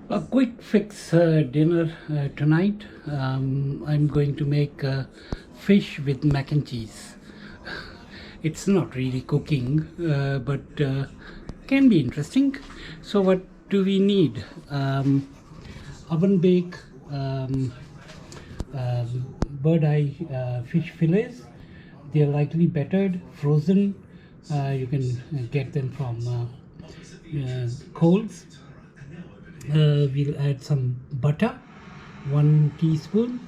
A quick fix dinner tonight. I'm going to make fish with mac and cheese. It's not really cooking, but can be interesting. So, what do we need? Oven bake bird eye fish fillets. They are lightly battered, frozen. You can get them from Coles. We'll add some butter, 1 teaspoon,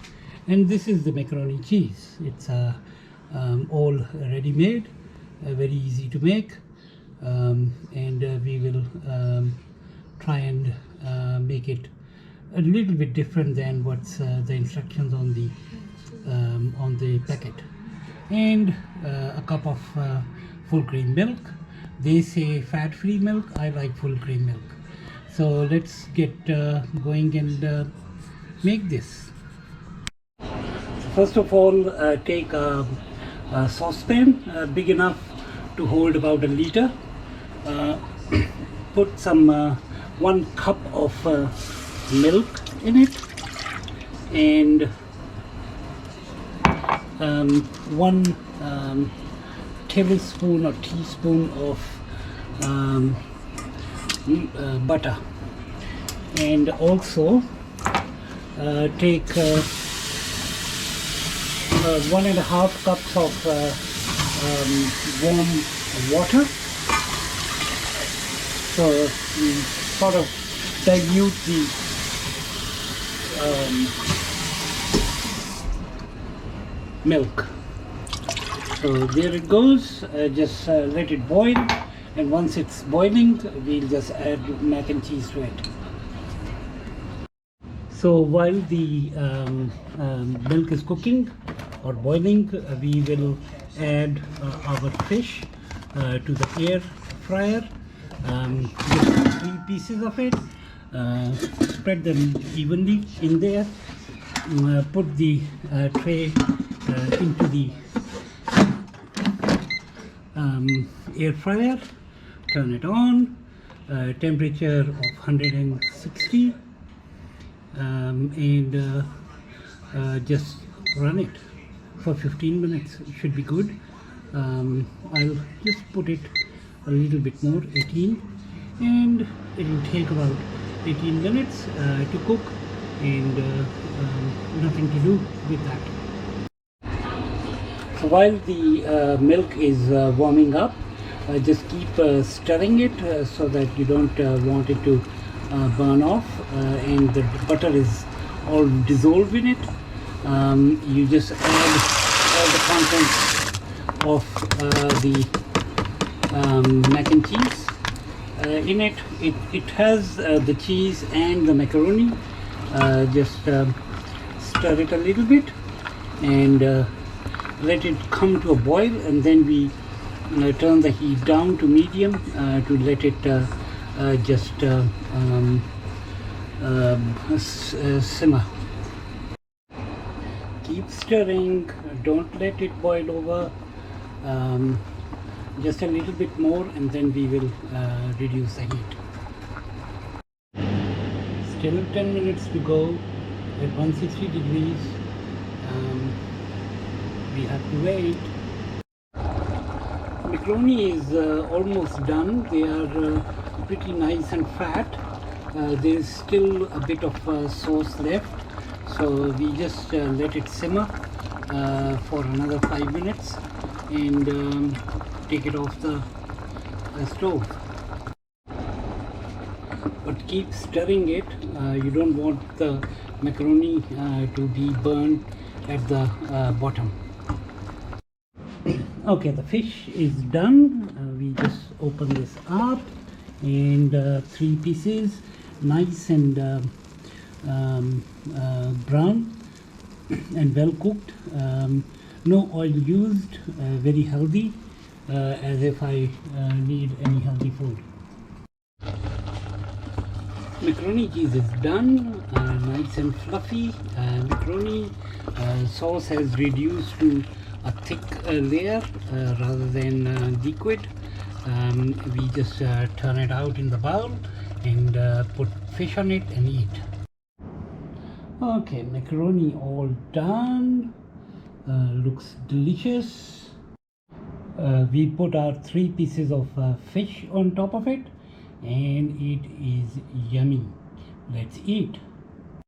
and this is the macaroni cheese. It's all ready made, very easy to make, and we will try and make it a little bit different than what's the instructions on the packet. And a cup of full cream milk. They say fat-free milk. I like full cream milk. So let's get going and make this. First of all, take a saucepan big enough to hold about a liter. Put some 1 cup of milk in it, and 1 tablespoon or teaspoon of butter, and also take 1.5 cups of warm water. So sort of dilute the milk. So there it goes. Just let it boil, and once it's boiling, we'll just add mac and cheese to it. So while the milk is cooking or boiling, we will add our fish to the air fryer. Just 3 pieces of it. Spread them evenly in there. Put the tray into the air fryer. Turn it on. Temperature of 160. And just run it for 15 minutes. It should be good. I'll just put it a little bit more, 18, and it will take about 18 minutes to cook, and nothing to do with that. So while the milk is warming up, just keep stirring it so that you don't want it to burn off, and the butter is all dissolved in it. You just add all the contents of the mac and cheese in it. It has the cheese and the macaroni. Just stir it a little bit and let it come to a boil, and then we turn the heat down to medium to let it just simmer. Keep stirring, don't let it boil over. Just a little bit more, and then we will reduce the heat. Still 10 minutes to go at 160 degrees. We have to wait. Macaroni is almost done. They are pretty nice and fat. There is still a bit of sauce left, so we just let it simmer for another 5 minutes and take it off the stove. But keep stirring it. You don't want the macaroni to be burned at the bottom. Okay, the fish is done. We just open this up, and 3 pieces, nice and brown and well cooked. No oil used, very healthy, as if I need any healthy food. Macaroni cheese is done, nice and fluffy. Macaroni sauce has reduced to a thick layer rather than liquid. We just turn it out in the bowl and put fish on it and eat. Okay, macaroni all done. Looks delicious. We put our 3 pieces of fish on top of it, and it is yummy. Let's eat.